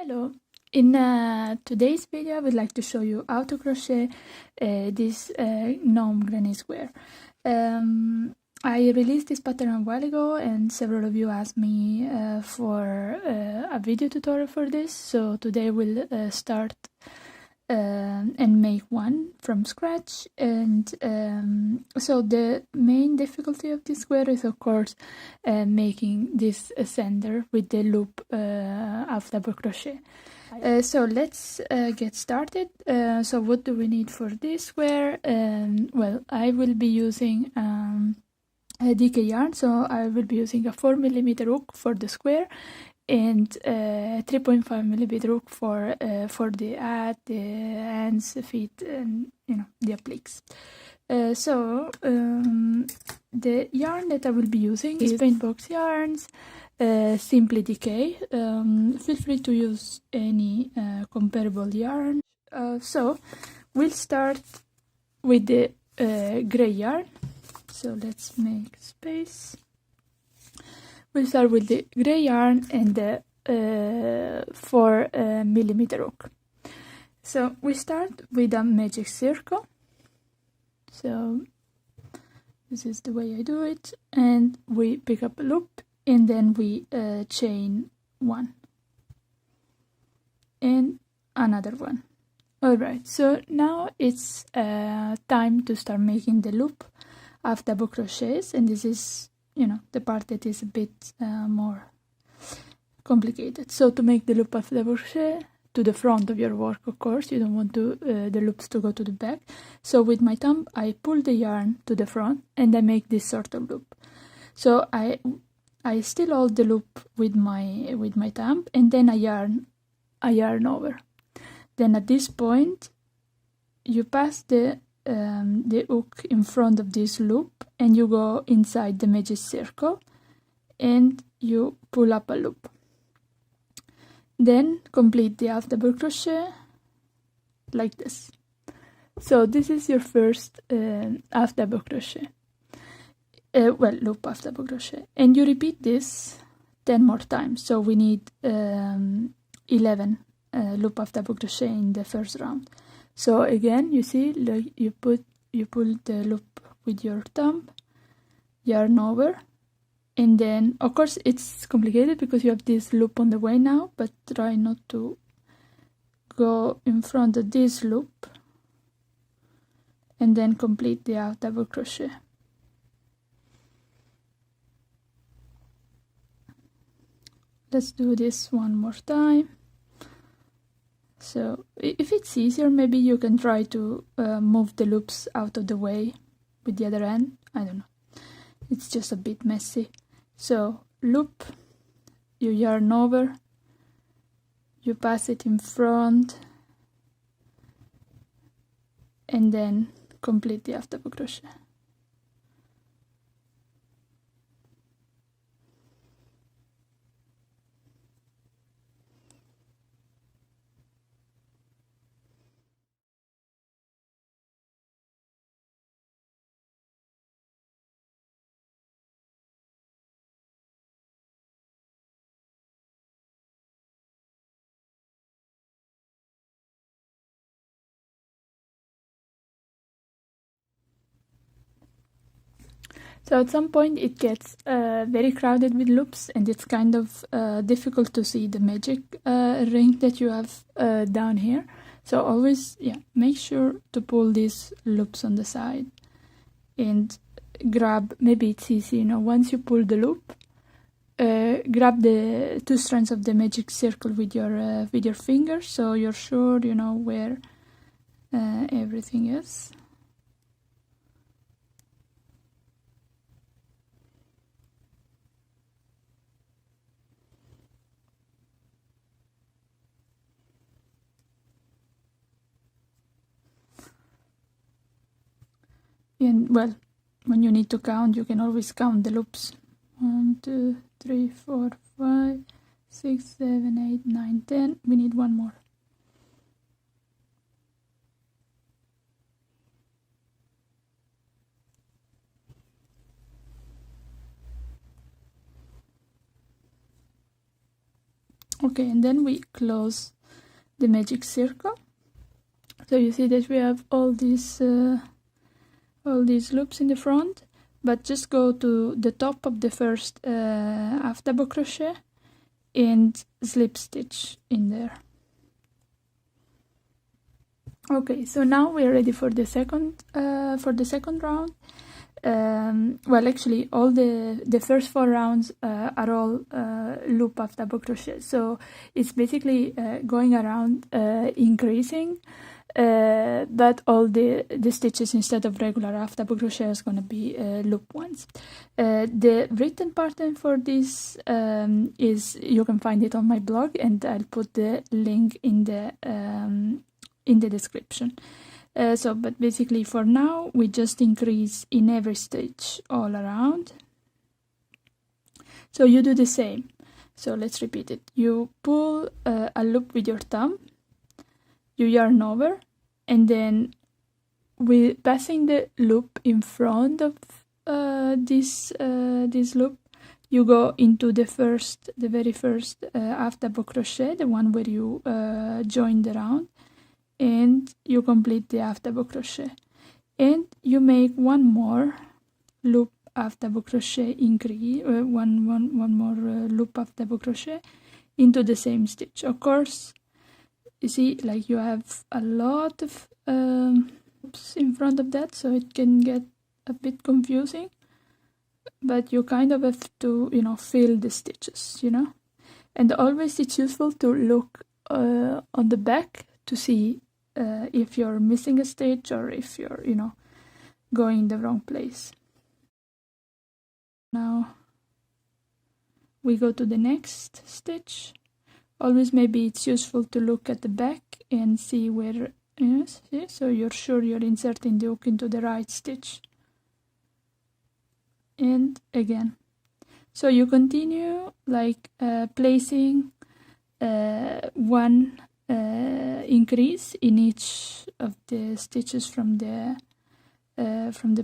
Hello, in today's video I would like to show you how to crochet this gnome granny square. I released this pattern a while ago and several of you asked me for a video tutorial for this, so today we'll start and make one from scratch. And so the main difficulty of this square is of course making this center with the loop of double crochet. So let's get started. So what do we need for this square? Well, I will be using a DK yarn, so I will be using a 4mm hook for the square and 3.5mm hook for the hat, the hands, feet, and the appliques. So the yarn that I will be using is Paint Box Yarns, Simply DK. Feel free to use any comparable yarn. So we'll start with the gray yarn. So let's make space. We'll start with the gray yarn and the 4mm hook. So we start with a magic circle. So this is the way I do it, and we pick up a loop and then we chain one and another one. Alright, so now it's time to start making the loop of double crochets, and this is the part that is a bit more complicated. So to make the loop of double crochet to the front of your work, of course, you don't want the loops to go to the back. So with my thumb, I pull the yarn to the front and I make this sort of loop. So I still hold the loop with my thumb, and then I yarn over. Then at this point, you pass the hook in front of this loop and you go inside the magic circle and you pull up a loop. Then complete the half double crochet like this. So this is your first half double crochet, loop half double crochet, and you repeat this 10 more times. So we need 11 loop half double crochet in the first round. So again, you see, like you pull the loop with your thumb, yarn over, and then of course it's complicated because you have this loop on the way now, but try not to go in front of this loop, and then complete the half double crochet. Let's do this one more time. So if it's easier, maybe you can try to move the loops out of the way with the other end. I don't know. It's just a bit messy. So loop, you yarn over, you pass it in front, and then complete the half double crochet. So at some point it gets very crowded with loops, and it's kind of difficult to see the magic ring that you have down here. So always, make sure to pull these loops on the side and grab, maybe it's easy, once you pull the loop, grab the two strands of the magic circle with your fingers, so you're sure you know where everything is. And well, when you need to count, you can always count the loops. 1, 2, 3, 4, 5, 6, 7, 8, 9, 10. We need one more. Okay, and then we close the magic circle. So you see that we have all these loops in the front, but just go to the top of the first half double crochet and slip stitch in there. Okay, so now we are ready for the second round. Well, actually, all the first 4 rounds are all loop half double crochet. So it's basically going around increasing, but all the stitches instead of regular half double crochet is going to be loop ones. The written pattern for this is, you can find it on my blog, and I'll put the link in the description. But basically for now we just increase in every stitch all around. So you do the same. So let's repeat it. You pull a loop with your thumb, you yarn over, and then with passing the loop in front of this loop, you go into the very first half double crochet, the one where you join the round, and you complete the half double crochet, and you make one more loop half double crochet increase, one more loop half double crochet into the same stitch. Of course, you see, like, you have a lot of loops in front of that, so it can get a bit confusing, but you kind of have to, fill the stitches, and always it's useful to look on the back to see if you're missing a stitch or if you're, going in the wrong place. Now we go to the next stitch. Always maybe it's useful to look at the back and see where, see? So you're sure you're inserting the hook into the right stitch. And again. So you continue like placing one increase in each of the stitches from the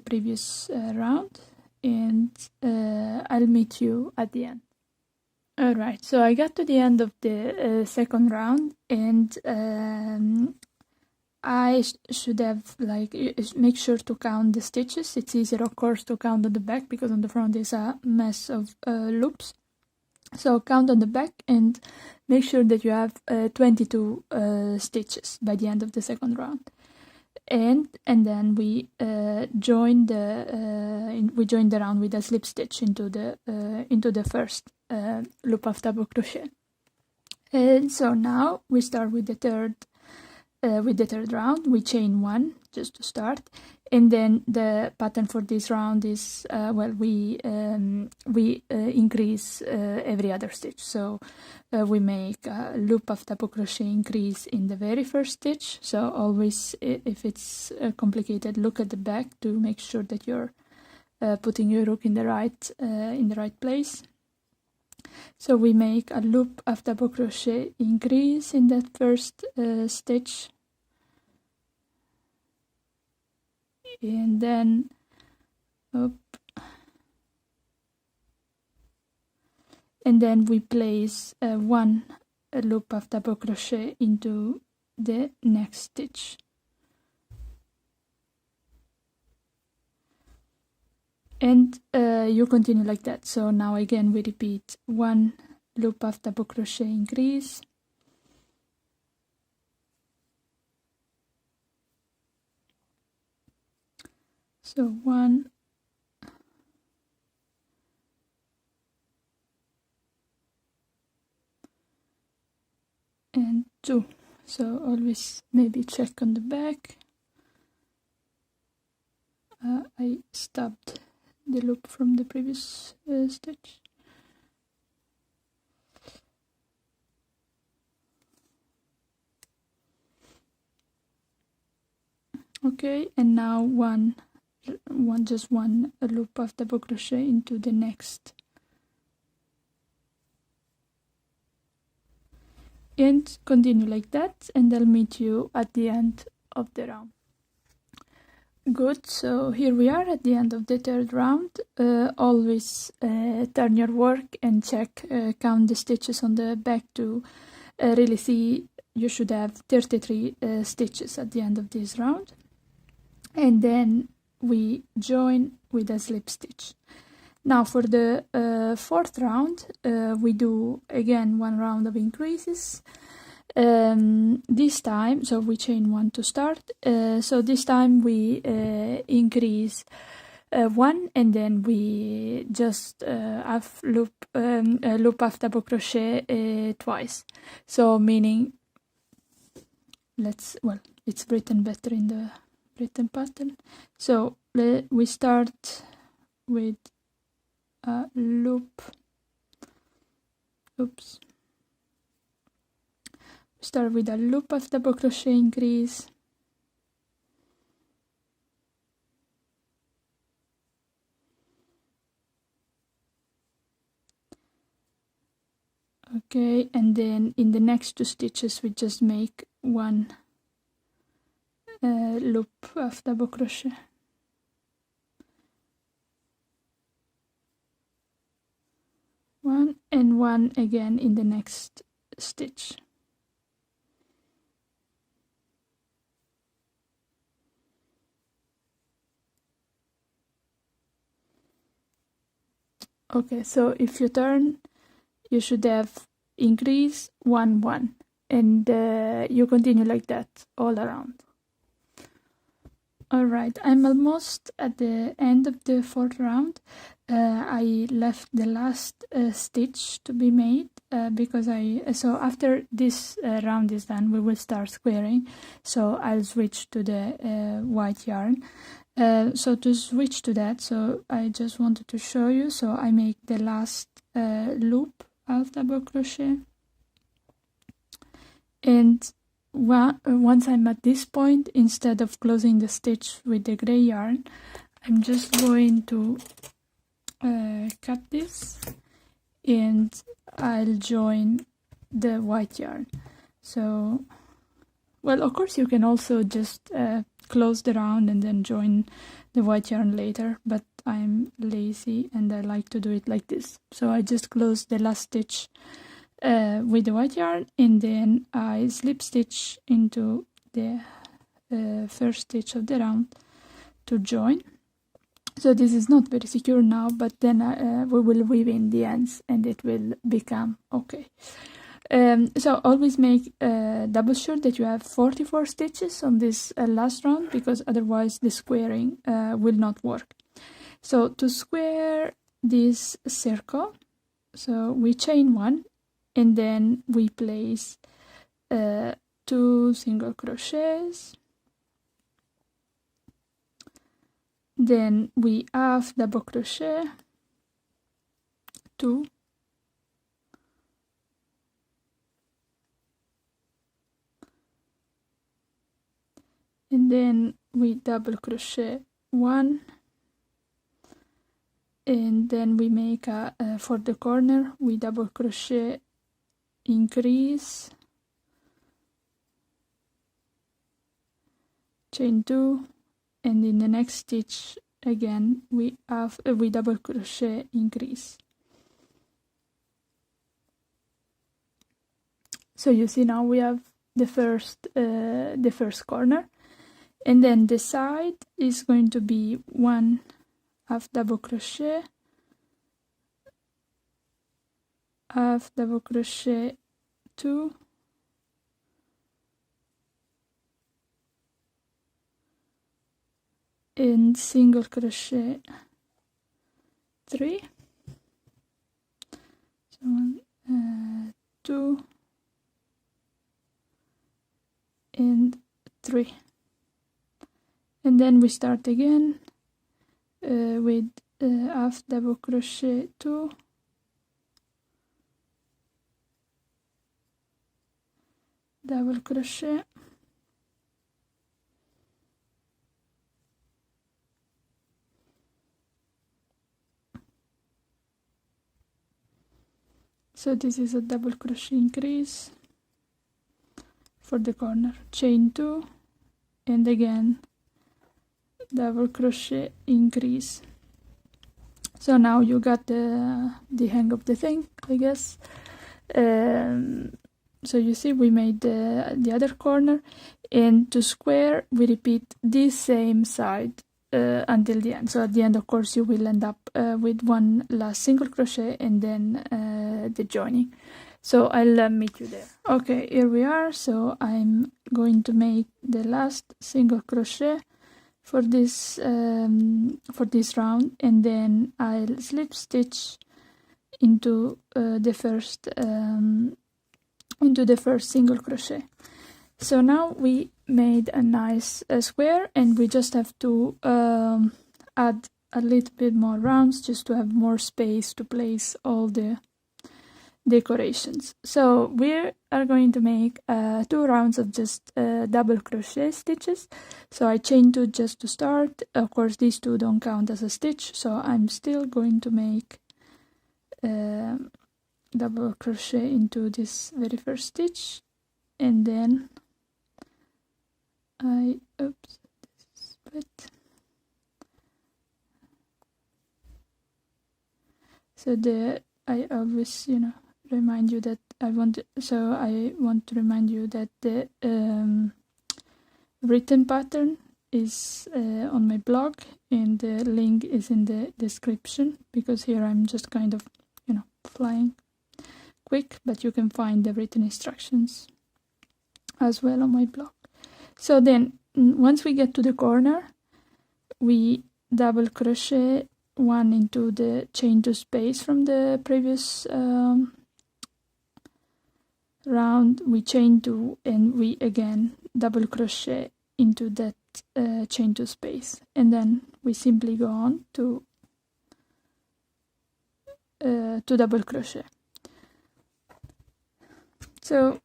previous round, and I'll meet you at the end. Alright, so I got to the end of the second round, and I should have, like, make sure to count the stitches. It's easier, of course, to count on the back because on the front is a mess of loops. So count on the back and make sure that you have 22 stitches by the end of the second round. And then we join the round with a slip stitch into the first loop of double crochet. And so now we start with the third round. We chain 1 just to start, and then the pattern for this round is we increase every other stitch. So we make a loop of double crochet increase in the very first stitch. So always, if it's complicated, look at the back to make sure that you're putting your hook in the right place. So we make a loop of double crochet increase in that first stitch, and then we place one loop of double crochet into the next stitch, and you continue like that. So now again we repeat one loop of double crochet increase, so 1 and 2. So always maybe check on the back. I stopped the loop from the previous stitch. Okay, and now just one loop of double crochet into the next, and continue like that, and I'll meet you at the end of the round. Good, so here we are at the end of the third round. Always turn your work and check, count the stitches on the back to really see. You should have 33 stitches at the end of this round. And then we join with a slip stitch. Now for the fourth round, we do again one round of increases. This time, so we chain one to start, so this time we increase one, and then we just loop half double crochet twice, so meaning it's written better in the written pattern. So we start with a loop, start with a loop of double crochet increase, okay, and then in the next two stitches we just make one loop of double crochet, one and one again in the next stitch. Okay, so if you turn, you should have increase 1 1, and you continue like that all around. Alright, I'm almost at the end of the fourth round. I left the last stitch to be made because so after this round is done, we will start squaring, so I'll switch to the white yarn. So to switch to that, so I just wanted to show you, so I make the last loop of double crochet, and once I'm at this point, instead of closing the stitch with the gray yarn, I'm just going to cut this and I'll join the white yarn. So, well, of course you can also just close the round and then join the white yarn later, but I'm lazy and I like to do it like this. So I just close the last stitch with the white yarn, and then I slip stitch into the first stitch of the round to join. So this is not very secure now, but then we will weave in the ends and it will become okay. So always make double sure that you have 44 stitches on this last round, because otherwise the squaring will not work. So to square this circle, so we chain one, and then we place 2 single crochets, then we half double crochet, 2, and then we double crochet 1, and then we make a for the corner we double crochet increase, chain 2, and in the next stitch again we double crochet increase. So you see now we have the first corner, and then the side is going to be 1 half double crochet, half double crochet 2, and single crochet 3, so 1, 2 and 3, and then we start again with half double crochet 2, double crochet, so this is a double crochet increase for the corner, chain 2, and again double crochet, increase. So now you got the hang of the thing, I guess. So you see we made the other corner, and to square we repeat this same side until the end. So at the end, of course, you will end up with one last single crochet and then the joining. So I'll meet you there. Okay, here we are. So I'm going to make the last single crochet for this round, and then I'll slip stitch into the first single crochet. So now we made a nice square, and we just have to add a little bit more rounds just to have more space to place all the decorations. So we are going to make 2 rounds of just double crochet stitches. So I chain 2 just to start. Of course, these 2 don't count as a stitch, so I'm still going to make double crochet into this very first stitch, and then oops, this is split. So I always, remind you that I want to remind you that the written pattern is on my blog, and the link is in the description, because here I'm just kind of, flying quick, but you can find the written instructions as well on my blog. So then once we get to the corner, we double crochet 1 into the chain 2 space from the previous round, we chain 2, and we again double crochet into that chain 2 space, and then we simply go on to double crochet. So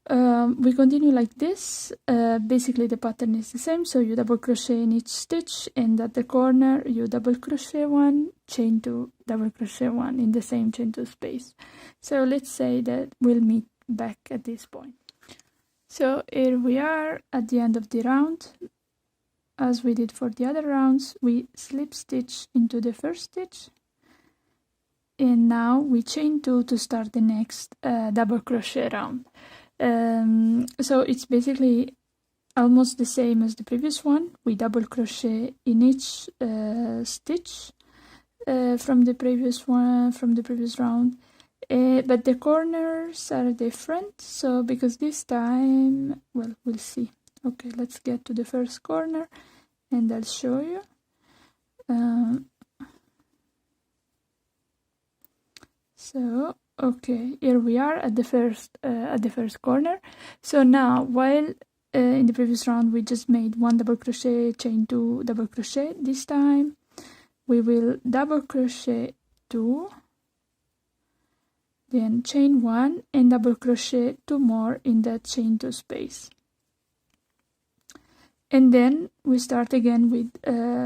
we continue like this. Basically the pattern is the same, so you double crochet in each stitch, and at the corner you double crochet 1, chain 2, double crochet 1 in the same chain 2 space. So let's say that we'll meet back at this point. So here we are at the end of the round. As we did for the other rounds, we slip stitch into the first stitch, and now we chain 2 to start the next double crochet round. So it's basically almost the same as the previous one. We double crochet in each stitch from the previous round, but the corners are different. So because this time, well, we'll see. Okay, let's get to the first corner and I'll show you. So okay, here we are at the first corner. So now, while in the previous round we just made 1 double crochet, chain 2, double crochet, this time we will double crochet 2, then chain 1 and double crochet 2 more in that chain 2 space. And then we start again with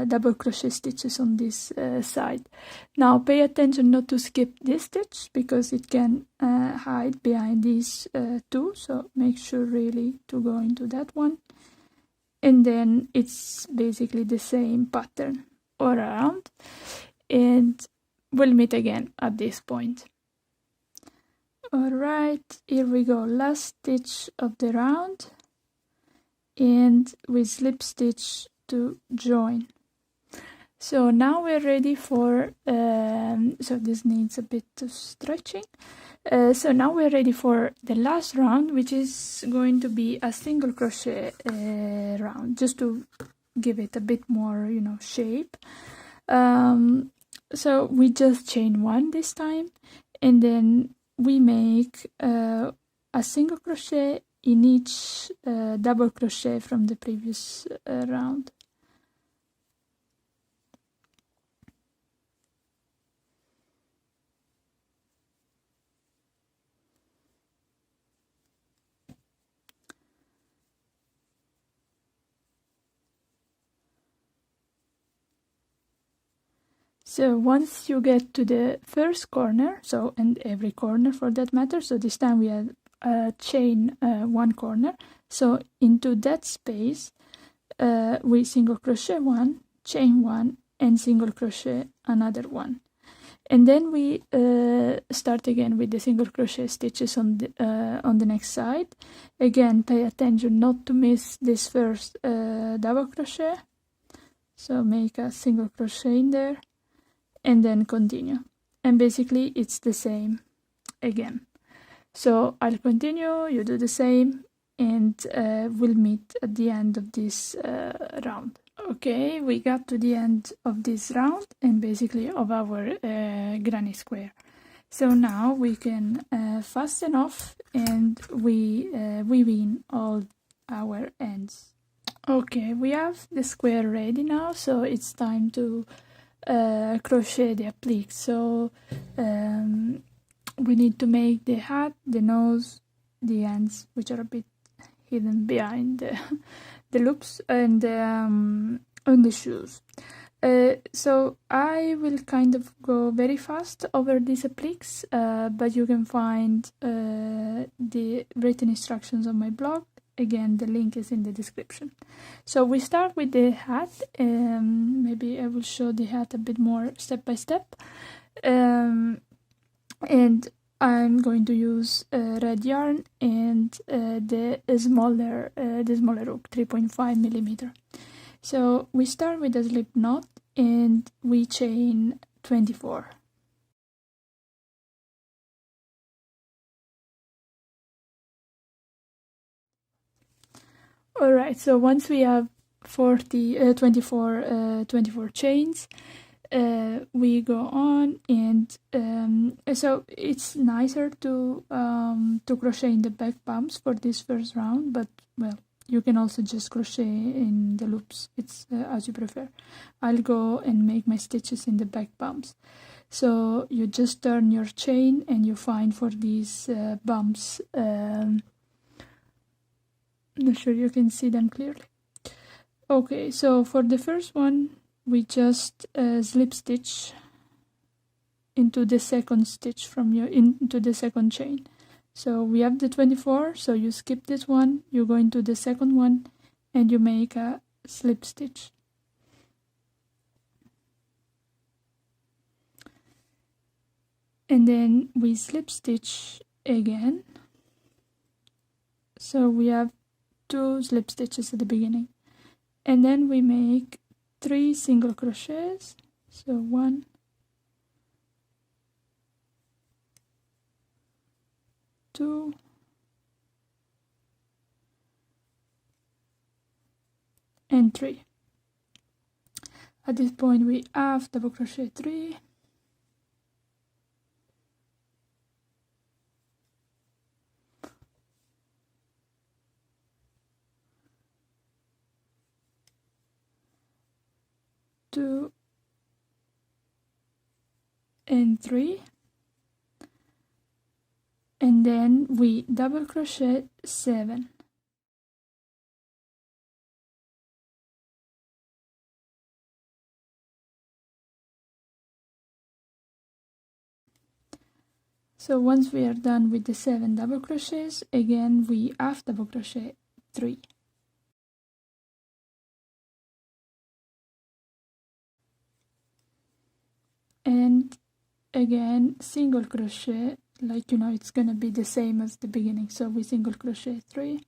double crochet stitches on this side. Now pay attention not to skip this stitch, because it can hide behind these 2, so make sure really to go into that one. And then it's basically the same pattern all around, and we'll meet again at this point. Alright, here we go, last stitch of the round, and we slip stitch to join. So now we're ready for so this needs a bit of stretching. So now we're ready for the last round, which is going to be a single crochet round, just to give it a bit more, shape. So we just chain 1 this time, and then we make a single crochet in each double crochet from the previous round. So once you get to the first corner, and every corner for that matter, so this time we had chain 1 corner, so into that space we single crochet 1, chain 1 and single crochet another one, and then we start again with the single crochet stitches on the next side. Again, pay attention not to miss this first double crochet, so make a single crochet in there and then continue, and basically it's the same again. So I'll continue, you do the same, and we'll meet at the end of this round. Okay, we got to the end of this round and basically of our granny square. So now we can fasten off and we weave in all our ends. Okay, we have the square ready now, so it's time to crochet the applique. So we need to make the hat, the nose, the ends, which are a bit hidden behind the loops, and on the shoes. So I will kind of go very fast over these appliques, but you can find the written instructions on my blog. Again, the link is in the description. So we start with the hat. Maybe I will show the hat a bit more step by step. And I'm going to use red yarn and the smaller hook, 3.5 millimeter. So we start with a slip knot and we chain 24. Alright, so once we have 24 chains, we go on, and so it's nicer to crochet in the back bumps for this first round, but well, you can also just crochet in the loops. It's as you prefer. I'll go and make my stitches in the back bumps. So you just turn your chain and you find for these bumps. Not sure you can see them clearly. Okay, so for the first one, we just slip stitch into the second stitch into the second chain. So we have the 24, so you skip this one, you go into the second one, and you make a slip stitch. And then we slip stitch again. So we have 2 slip stitches at the beginning. And then we make 3 single crochets, so 1, 2, and 3. At this point we half double crochet 3, two, and 3, and then we double crochet 7. So once we are done with the 7 double crochets, again we half double crochet 3. And again single crochet, like it's gonna be the same as the beginning, so we single crochet 3,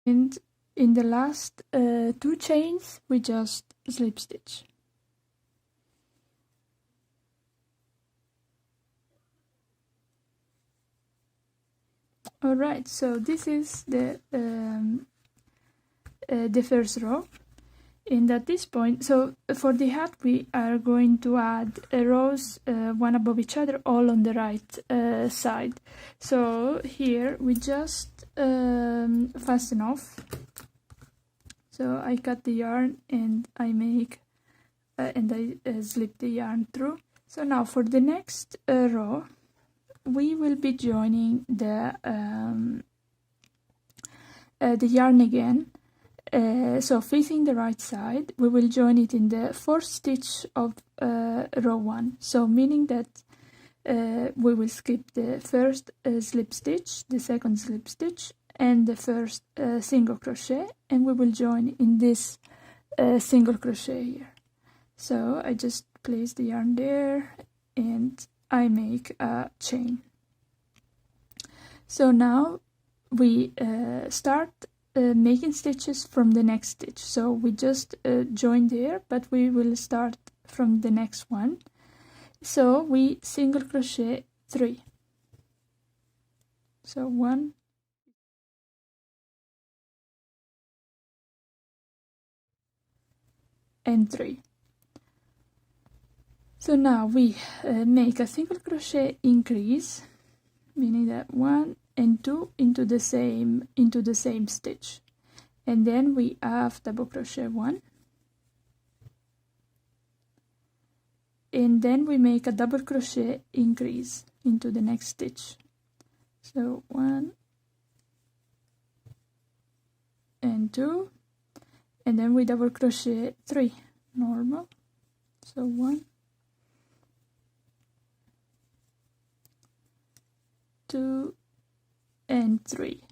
and in the last 2 chains we just slip stitch. Alright, so this is the first row, and at this point, so for the hat we are going to add rows one above each other, all on the right side. So here we just fasten off. So I cut the yarn and I make and I slip the yarn through. So now for the next row we will be joining the yarn again. So facing the right side, we will join it in the 4th stitch of row 1. So meaning that we will skip the first slip stitch, the second slip stitch, and the first single crochet, and we will join in this single crochet here. So I just place the yarn there and I make a chain. So now we start making stitches from the next stitch. So we just join there, but we will start from the next one. So we single crochet 3. So 1, and 3. So now we make a single crochet increase, meaning that 1 and 2 into the same stitch, and then we have double crochet 1, and then we make a double crochet increase into the next stitch. So 1 and 2, and then we double crochet 3 normal. So 1, 2, and 3.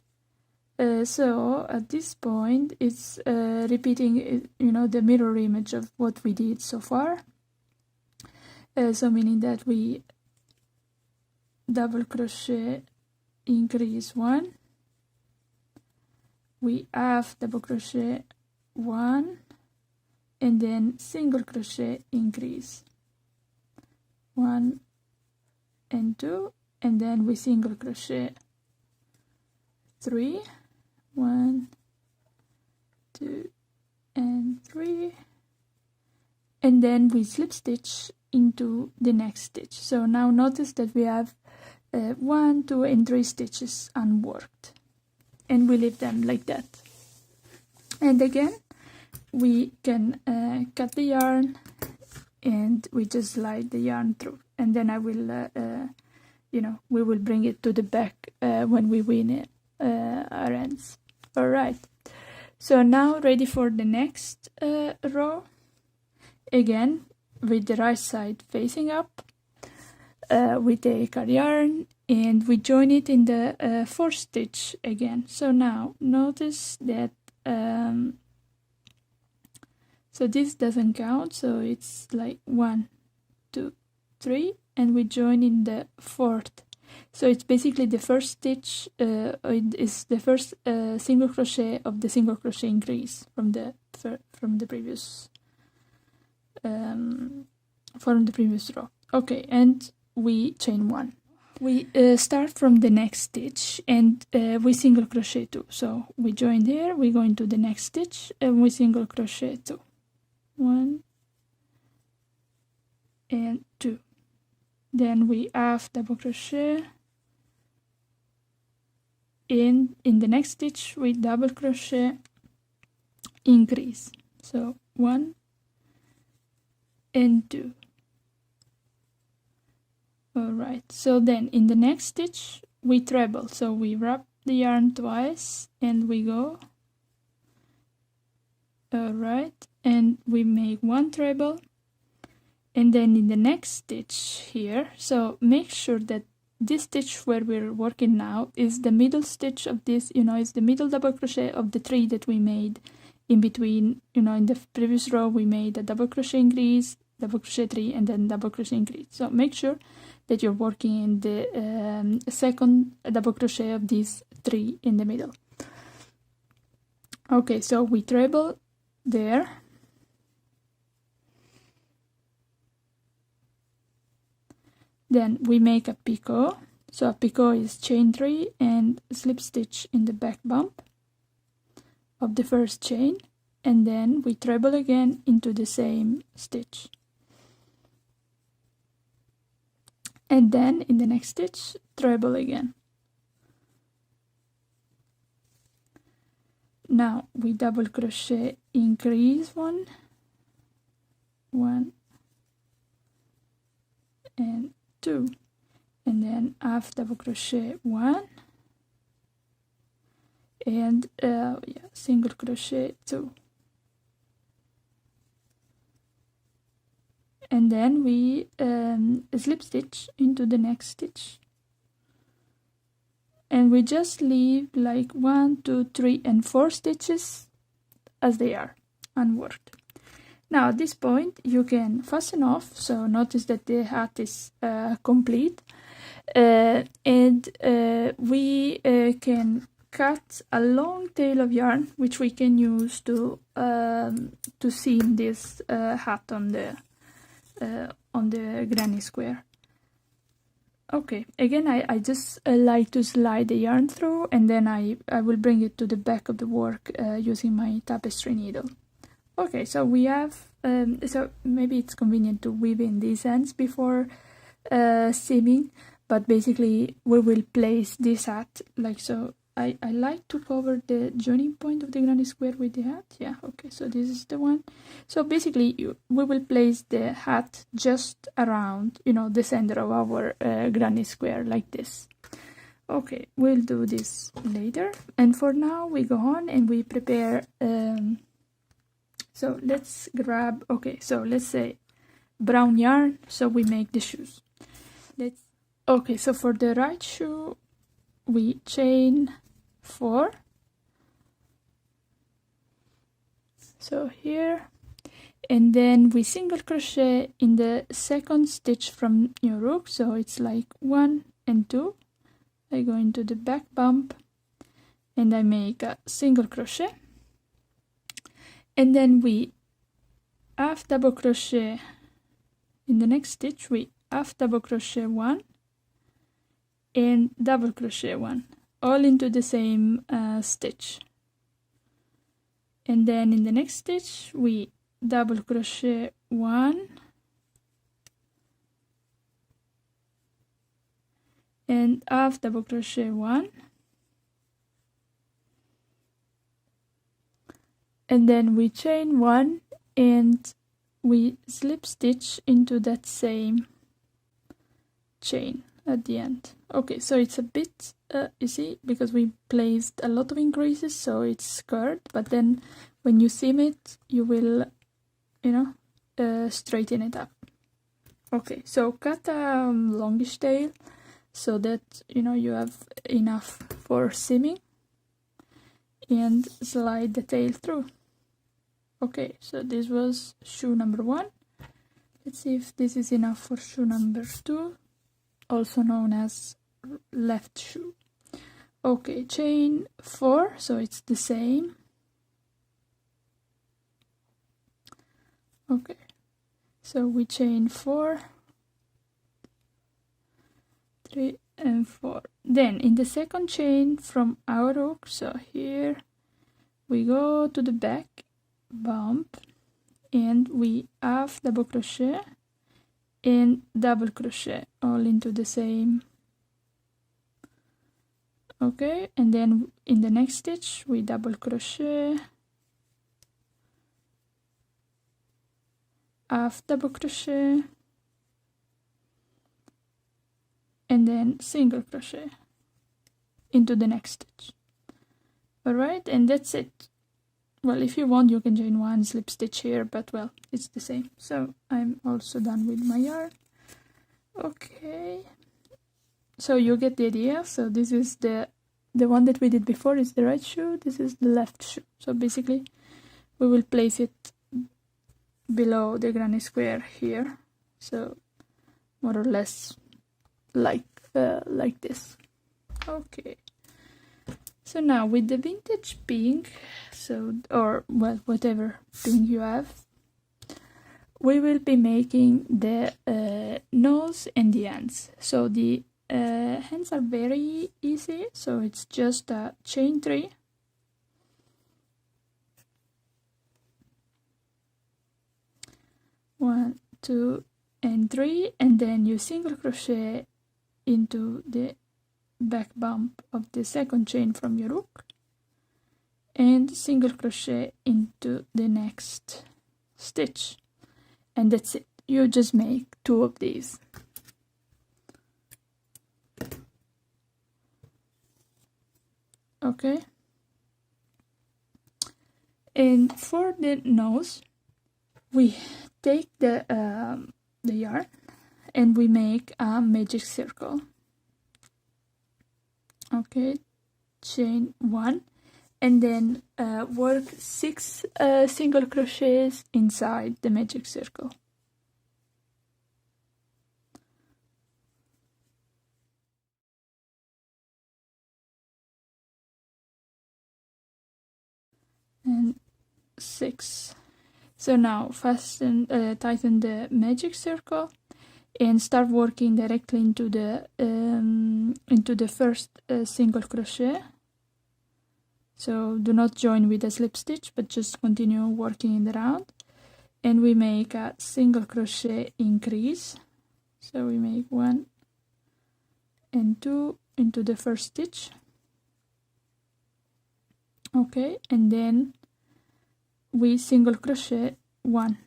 So at this point it's repeating, the mirror image of what we did so far. So meaning that we double crochet increase 1, we half double crochet 1, and then single crochet increase 1 and 2, and then we single crochet 3, 1, 2, and 3, and then we slip stitch into the next stitch. So now notice that we have 1, 2, and 3 stitches unworked, and we leave them like that. And again we can cut the yarn and we just slide the yarn through, and then I will we will bring it to the back when we win it our ends. All right, so now ready for the next row. Again, with the right side facing up, we take our yarn and we join it in the fourth stitch again. So now notice that so this doesn't count, so it's like 1, 2, 3, and we join in the fourth. So it's basically the first stitch, it is the first single crochet of the single crochet increase from the previous row. Okay, and we chain 1. We start from the next stitch and we single crochet 2. So we join there, we go into the next stitch and we single crochet 2. 1 and 2. Then we half double crochet. In the next stitch we double crochet increase. So 1 and 2. Alright, so then in the next stitch we treble, so we wrap the yarn twice and we go. Alright, and we make 1 treble, and then in the next stitch here, so make sure that this stitch where we're working now is the middle stitch of this, is the middle double crochet of the 3 that we made in between. In the previous row we made a double crochet increase, double crochet 3, and then double crochet increase. So make sure that you're working in the second double crochet of these 3 in the middle. Okay, so we treble there, then we make a picot. So a picot is chain 3 and slip stitch in the back bump of the first chain, and then we treble again into the same stitch, and then in the next stitch treble again. Now we double crochet increase 1, 1 and 2, and then half double crochet 1 and single crochet 2, and then we slip stitch into the next stitch, and we just leave like 1, 2, 3, and 4 stitches as they are, unworked. Now at this point you can fasten off, so notice that the hat is complete, and we can cut a long tail of yarn which we can use to seam this hat on the granny square. Okay, again I just like to slide the yarn through, and then I will bring it to the back of the work using my tapestry needle. Okay, so we have, so maybe it's convenient to weave in these ends before seaming, but basically we will place this hat like so. I like to cover the joining point of the granny square with the hat. Yeah, okay, so this is the one. So basically we will place the hat just around, you know, the center of our granny square like this. Okay, we'll do this later, and for now we go on and we prepare. So let's grab, okay, so let's say brown yarn, so we make the shoes. Okay, so for the right shoe we chain 4, so here, and then we single crochet in the second stitch from your hook, so it's like 1 and 2. I go into the back bump and I make a single crochet, and then we half double crochet in the next stitch. We half double crochet 1 and double crochet 1, all into the same stitch, and then in the next stitch we double crochet 1 and half double crochet 1, and then we chain 1 and we slip stitch into that same chain at the end. Okay, so it's a bit you see, because we placed a lot of increases, so it's curved, but then when you seam it you will, you know, straighten it up. Okay, so cut a longish tail so that, you know, you have enough for seaming, and slide the tail through. Okay, so this was shoe number 1. Let's see if this is enough for shoe number 2, also known as left shoe. Okay, chain 4, so it's the same. Okay, so we chain 4, 3 and 4. Then in the second chain from our hook, so here we go to the back bump and we half double crochet and double crochet all into the same. Okay, and then in the next stitch we double crochet, half double crochet, and then single crochet into the next stitch. Alright, and that's it. Well, if you want you can chain 1 slip stitch here, but well, it's the same. So I'm also done with my yarn. Okay, so you get the idea. So this is the one that we did before is the right shoe, this is the left shoe. So basically we will place it below the granny square here, so more or less like this. Okay, so now with the vintage pink, so, or well, whatever pink you have, we will be making the nose and the hands. So the hands are very easy, so it's just a chain 3, one, 2 and 3, and then you single crochet into the back bump of the second chain from your hook and single crochet into the next stitch, and that's it. You just make 2 of these. Okay, and for the nose we take the yarn and we make a magic circle. Okay, chain 1, and then work 6 single crochets inside the magic circle. And 6. So now tighten the magic circle and start working directly into the first single crochet. So do not join with a slip stitch, but just continue working in the round. And we make a single crochet increase. So we make 1 and 2 into the first stitch. Okay, and then we single crochet 1.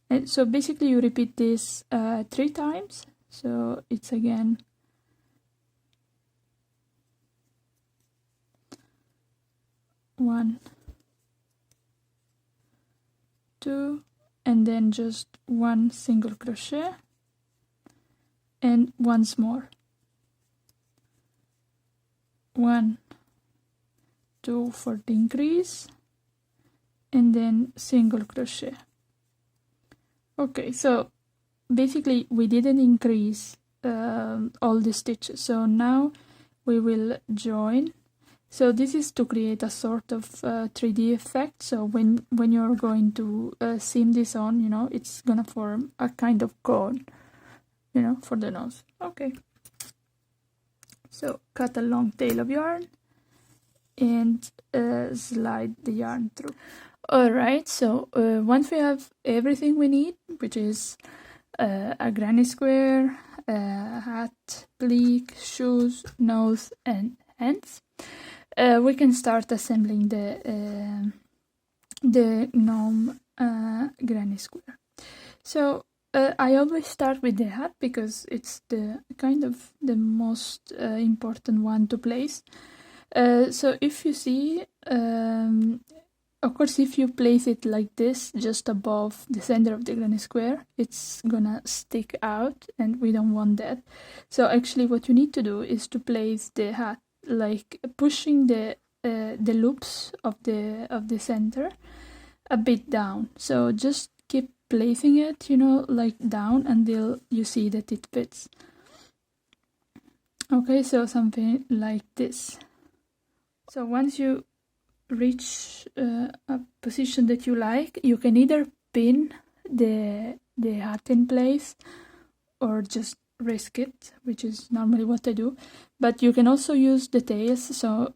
And so basically you repeat this 3 times. So it's again 1, 2, and then just 1 single crochet, and once more 1, 2 for the increase, and then single crochet. Okay, so basically we didn't increase all the stitches, so now we will join. So this is to create a sort of 3D effect. So when you're going to seam this on, you know, it's gonna form a kind of cone, you know, for the nose. Okay, so cut a long tail of yarn and slide the yarn through. Alright, so once we have everything we need, which is a granny square, hat, applique, shoes, nose, and hands, we can start assembling the gnome granny square. So I always start with the hat because it's the kind of the most important one to place. So if you see, of course, if you place it like this, just above the center of the granny square, it's gonna stick out, and we don't want that. So actually what you need to do is to place the hat like pushing the loops of the center a bit down. So just keep placing it, you know, like down until you see that it fits. Okay, so something like this. So once you reach a position that you like, you can either pin the hat in place or just risk it, which is normally what I do, but you can also use the tails. So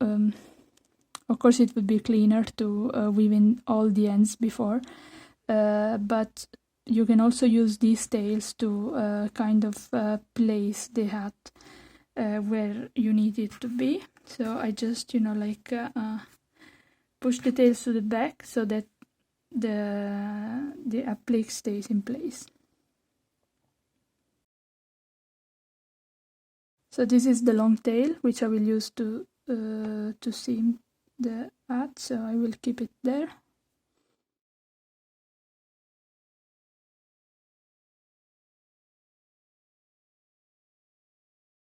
of course it would be cleaner to weave in all the ends before, but you can also use these tails to kind of place the hat where you need it to be. So I just, you know, like push the tails to the back so that the applique stays in place. So this is the long tail, which I will use to seam the hat, so I will keep it there.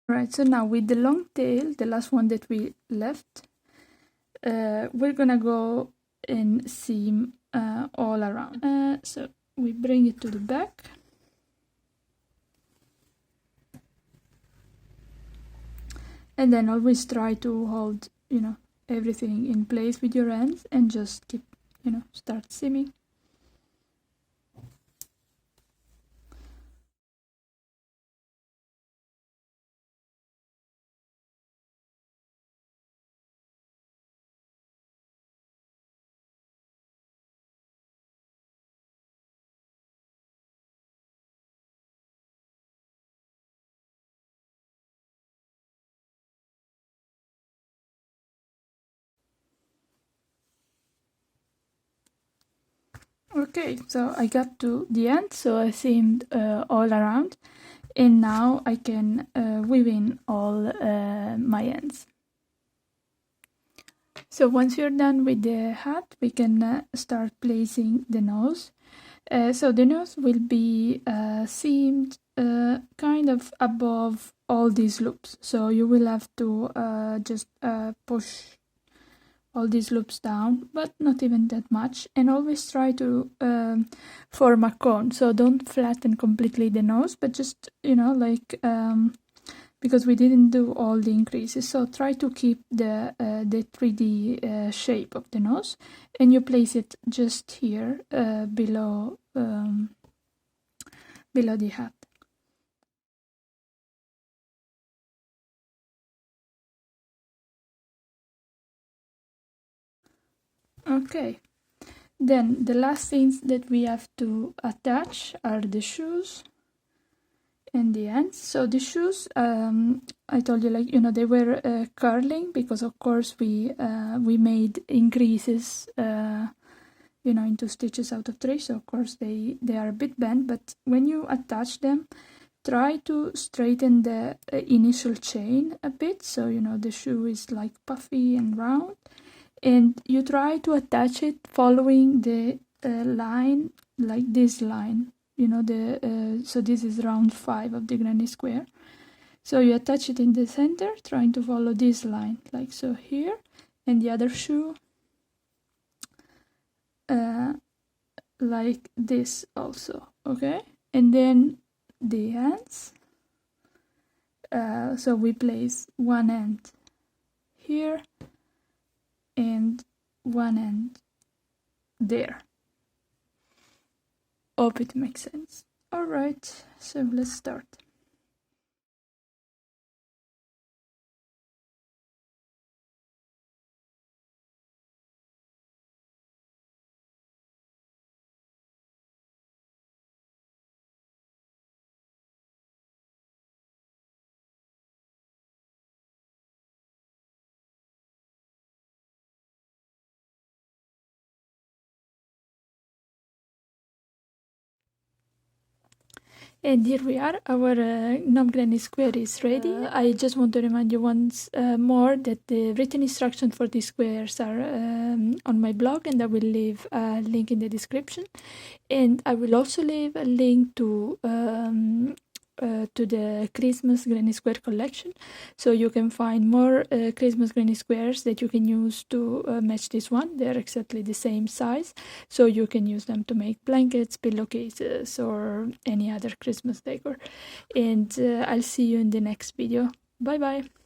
Right, so now with the long tail, the last one that we left, we're gonna go and seam all around. So we bring it to the back. And then always try to hold, you know, everything in place with your hands and just keep, you know, start seaming. Okay, so I got to the end, so I seamed all around, and now I can weave in all my ends. So once you're done with the hat, we can start placing the nose. So the nose will be seamed kind of above all these loops, so you will have to just push all these loops down, but not even that much, and always try to form a cone. So don't flatten completely the nose, but just, you know, like because we didn't do all the increases, so try to keep the 3D shape of the nose, and you place it just here below the hat. Okay, then the last things that we have to attach are the shoes and the ends. So the shoes, I told you, like, you know, they were curling because of course we made increases you know, into stitches out of 3, so of course they are a bit bent, but when you attach them, try to straighten the initial chain a bit, so you know the shoe is like puffy and round, and you try to attach it following the line, like this line, you know, the so this is round 5 of the granny square, so you attach it in the center, trying to follow this line, like so here, and the other shoe like this also, okay? And then the ends, so we place one end here and one end there. Hope it makes sense. Alright, so let's start. And here we are, our Gnome Granny Square is ready. I just want to remind you once more that the written instructions for these squares are on my blog, and I will leave a link in the description. And I will also leave a link to the Christmas Granny Square collection, so you can find more Christmas Granny Squares that you can use to match this one. They're exactly the same size, so you can use them to make blankets, pillowcases, or any other Christmas decor. And I'll see you in the next video. Bye bye!